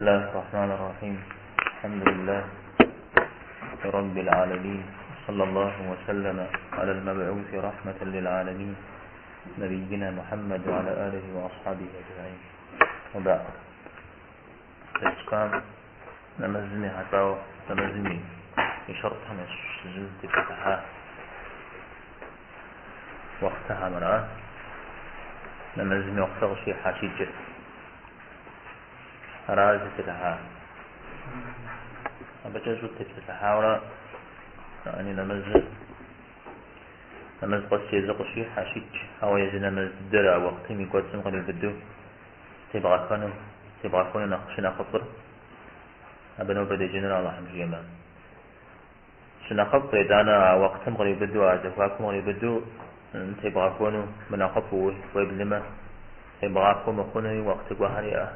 بسم الله الرحمن الرحيم. الحمد لله رب العالمين، صلى الله وسلم على المبعوث رحمة للعالمين نبينا محمد وعلى آله وأصحابه أجمعين. وبعد الإسلام نمزني حتى نمزني بشرط همس زلت فتحة وقتها مرأة نمزني وقتها شيء حاشيج راز فتحة أبجزو تفتحة ولا يعني نمز قصي زقشي حاشيج أو يزن نمز درع وقتي ميقود سنقل البدو تبغى كونه نقشنا خطر أبنو بدي جنرال الله حمد يمان سنقب دانا وقتهم غريب بدو أزفاكم غريب بدو تبغى كونه من أقفه ويبلما تبغى كونه كونه وقت وهريئة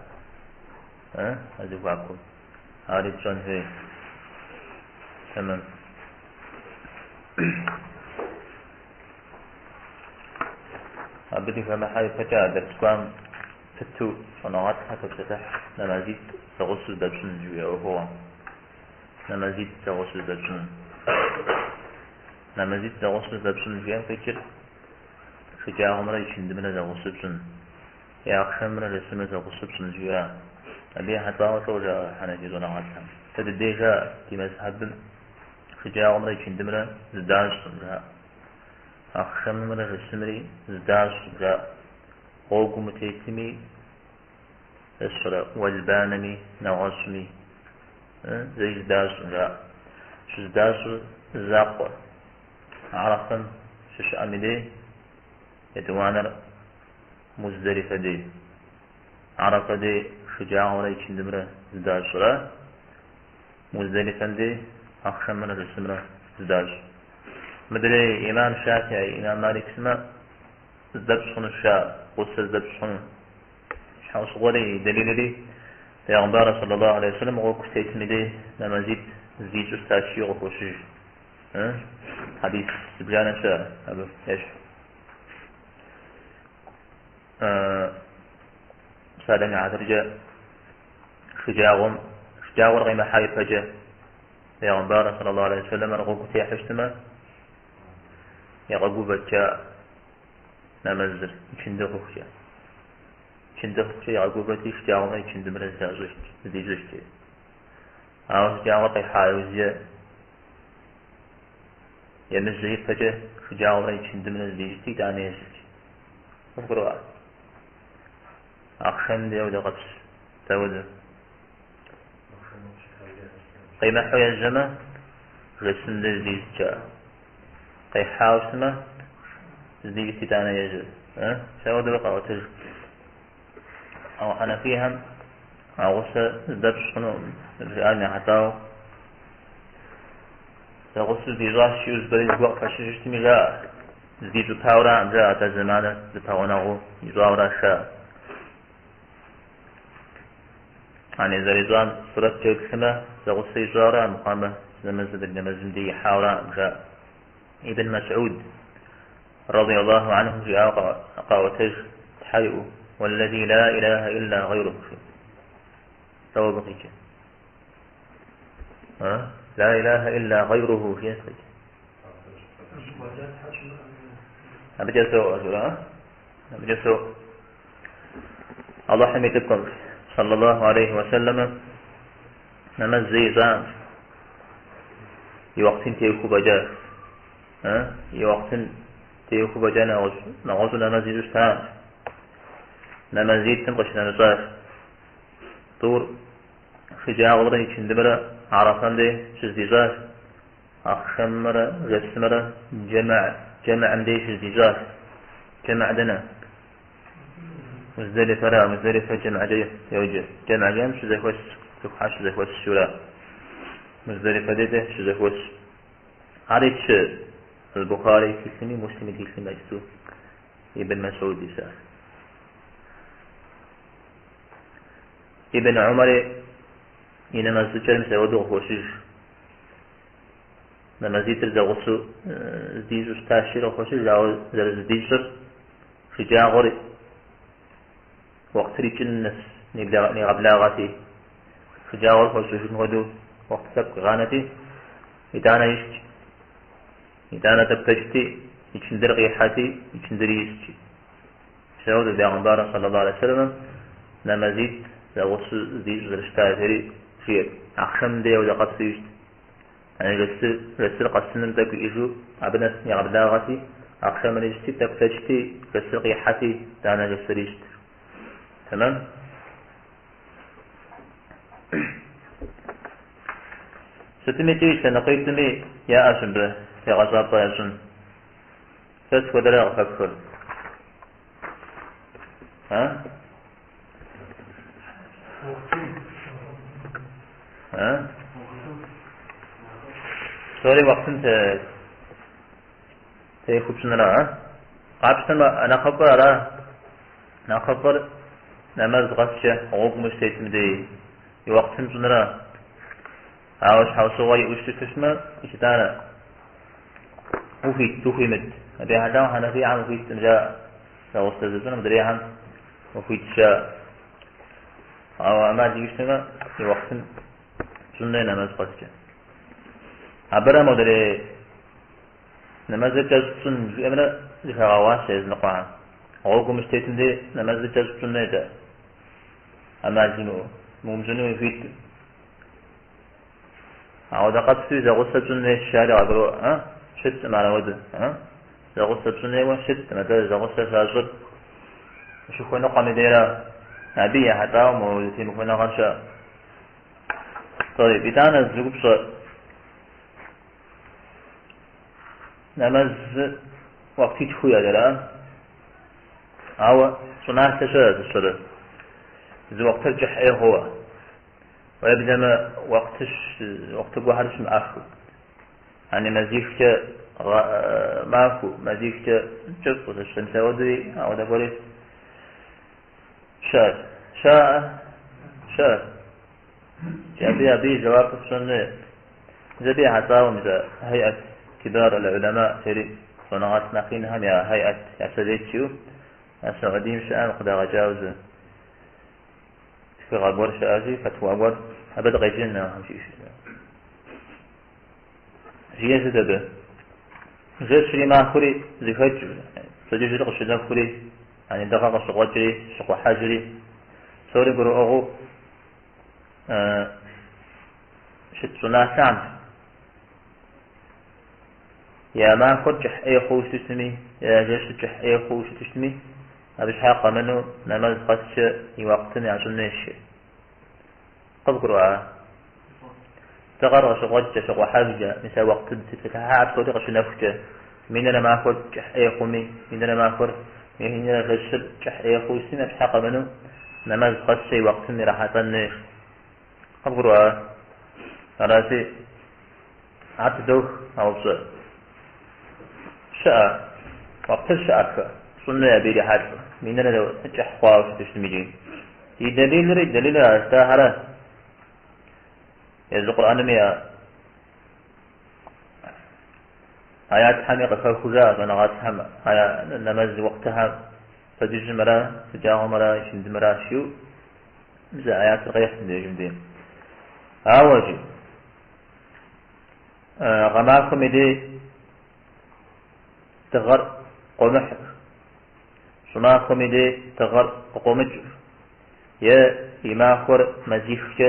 أزفاكم هذه جون هي تمام. أبدي فما حاجة فجأة درسكم فتو صناعات حتى تفتح نمازيد تغسل دبسن جوية وهو نمازيد تغسل دبسن جوية فكر شجاع عمره يشند من تغسل دبسن يا أخشم من الاسم تغسل دبسن جوية أبي حتى وصوجة حنجي صناعات تدديها في مذهب شجاع عمره يشند من زداج صنجها أخشم من الاسم زداج صنجها قوكم تيتمي السرع والبانمي نغسمي زي زداس زاق عرفا شش أمدي يتوانر مزدلفة دي عرفة دي شجاع ولا يشندمرة زداس سرع مزدلفة دي أخشم من الاسمرة زداس مدري إمام شافعي إمام مالك سما زدبس خن الشاء قصة زدبس خن حوص غولي دليل لي پیغمبر صلى الله عليه وسلم وقت كتيتني دي لما زيد استاشي وقوشي حديث سبجانا شاء أبو إيش سالني عدرجة شجاعهم غيما حاي فجأة پیغمبر صلى الله عليه وسلم وقت كتيحشتما يغقو بجاء نمزل içinde kokacak. İçinde kokacak yağgubeti iştiyağına içinde biraz zizişti. Ağız cağına kayhayızca yemiz zayıf fece şucağına içinde biraz zizişti tane yazık. Bu var. Akşam diye de kaç tavada. Kıyma huyazama resimde zizişti. Kayhayızma زيجتي تانا يجوز سواد بقى وتج أو أنا فيها غصة دبش شنو يعني حتى غصة في راس شيوز بريد وقت فشيش تميلا زيد الباورا جاء تزمانة الباورا يزاورا شاء يعني زريزان صورة جوك سما غصة يزاورا مقامة زمزد النمزم دي حاورا جاء ابن مسعود رضي الله عنه جاء قاوتج تحيئ والذي لا إله إلا غيره سوى بقيك لا إله إلا غيره في نسخك أبجى سوء الله حميدكم صلى الله عليه وسلم نمزي زان يوقتين تيكو بجاء يوقتين تيوكو بجانا نغوصو نمازيد استعان نمازيد تنقشنا نصاف طور شجاع غضرين يشندمرا عرفان دي شزديزاف أخشمرا غسمرا جمع دي شزديزاف جمع دنا مزدلفة جمع دي يوجه جمع جام شزيخوس تكحا شزيخوس السورة مزدلفة دي شزيخوس عريت البخاري في سمي مسلم في سمي أجسو ابن مسعود بسار ابن عمر إنما الزجال مسعود وخوشيش لما زيت الزغسو زديزو ستاشير وخوشيش زر زديزر شجاع غري وقت ريك النس نبلاغتي خجاور فوسوش نغدو وقت سبق غانتي إتانا يشتي إتانا تبتشتي يشندر غيحاتي يشندر يشتي شاود بيغمبار صلى الله عليه وسلم نمازيد زغوص زي زرشتا تري خير أخشم دي ودا قد سيشت يعني رسل قسنم تاكو إيشو عبنا يغبدا غاتي أخشم ريشتي تبتشتي رسل غيحاتي تانا جسر يشت تمام. ستميتي سنقيتني يا أسنبه يا غزاطة يا سن فس ودرع فكر ها سوري وقت انت تيخب سنرا قابسن انا خبر على انا خبر نماز غسشة غوق مستيتم دي وقت سنرا عاوش حوصوغي وشت تسمى إشتانا وفيت توفيمت أبي هداو حنفي عن وفيت تنجا لو استاذتنا مدري عن وفيت شاء أو أما جيشتنا في وقت سنة نماز قسجة عبرا مدري نماز جزء أمنا لفغاوان سيز نقوعا غوكو مستيتم دي نماز جزء سنة أما جنو ممزنو وفيت أو دقت في زغصة جنة الشارع أقول شت معنا ود زغصة جنة وشت مثلا زغصة فاجر شوف وين قام يدير نبيه حتى ومولتي مكمنا غشة طيب إذا الزوج صار نماز وقتي تخوي هذا أو صناعة تشرد الصلاة إذا وقت الجح إيه هو ويبدأ ما وقت بوحدش مأخو يعني مزيفك ماكو مزيفك جف الشمس ودري أو دبري شاء جابي جواب السنة جابي حتى هيئة كبار العلماء تري صناعات ناقينهم يا هيئة يا سديتشيو يا سعودي مش أنا قد أجاوز في غابور شازي فتوى غابور أبدا غيجينا همشي جيه زدبه غير شري ما خوري زفاج سجل جدق الشدان خوري يعني دقاق الشقوة جري شقوة حاجري سوري قروا أغو شد صناع سعد يا ما خرجح أي خوش تسمي يا جيش تجح أي خوش تسمي أبش حاقة منه نماز قدش يوقتني عشان نشي تذكروا تغرى شغوجة شغوة حاجة مثل وقت تتحاعد صديق شنفجة من أنا ما أخذ أي قومي من أنا ما أخذ من أنا غشر أي خوش سنة أبش حاقة منه نماز قدش يوقتني راح تنش تذكروا راسي عتدوخ أو بصر شاء وقت الشاء سنة يبيري حاجة من أنا لو أجح قواوش تشتميجين دليل استاهرة يزل القرآن مياه آيات حميقة فالخزاء ونغات هم آيات نمز وقتها فجج مرا فجاه مرا شند مرا شو مثل آيات الغيح جمدين آواجي غماكم يدي تغر قمح صناكم يدي تغر قمج يا إماخر مزيفك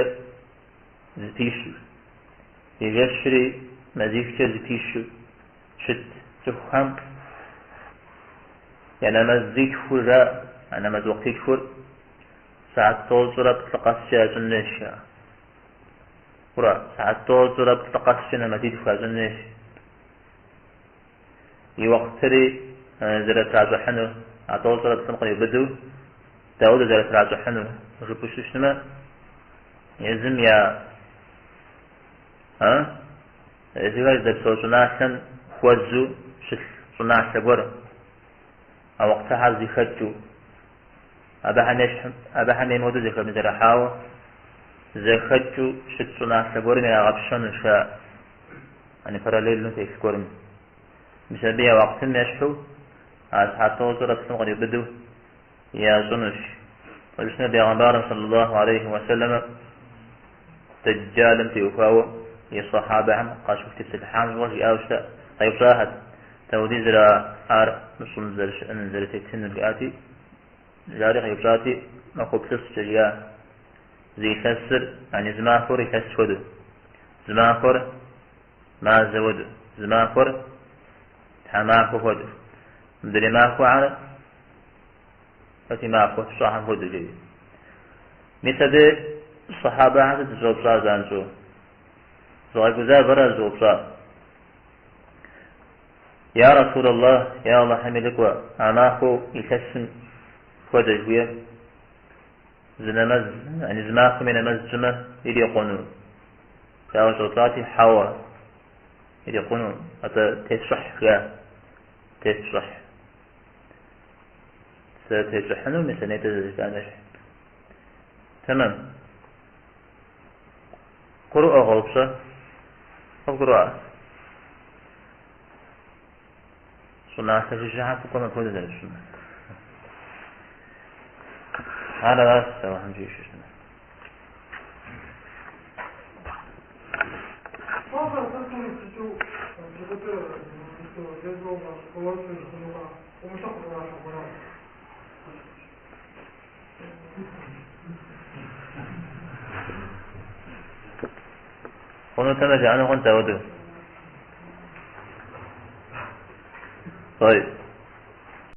زتيشو يجشري مزيفك زتيشو شت تفهم يعني مزيك فرا أنا مزوقتك فر ساعة توزر بتلقاسي أزنش فرا ساعة توزر بتلقاسي نمديد فازنش يوقتري زرت راجحنو أتوزر بتلقني بدو داود زرت راجحنو ربوش شنما يزم يا إذا إذا سوتناسن خوزو شل صناع سبور أو وقتها زيختو أبا حني مودو زيخ من درحاو زيختو شل صناع سبور من أغبشن شاء يعني فراليل نتيك كورم بسبب وقت مشحو أصحاب توزر أبسم بدو يا زنش وبسنا بيغمبار صلى الله عليه وسلم دجال في أخوة الصحابة هم قاشوا في السلحان وجه أوشتا طيب صاحت تودي زرا آر نصن زرش أن زرتي تن الآتي جاري خيبراتي ما قبص جريا زي خسر يعني زماخور يخسود زماخور ما زود زماخور تماكو هود مدري ماكو على فتي ماكو صاحب هود جديد مثل الصحابة عدد زوبصا زانزو زوغي قزار برا زوبصا يا رسول الله يا الله حملك وأماكو يكسن ودجوية زنمز يعني زماكو من مزجمة إلي يقونون يا رسولاتي حوا إلي يقونون حتى تشرح يا تشرح ستشرحنو مثل نيتزج تمام قرؤة غلبشة أو قرؤة صنع تشجعها فكما كل ذلك السنة هذا لا تستوى هم جيش السنة قلنا تمجع عنه قلت أوده طيب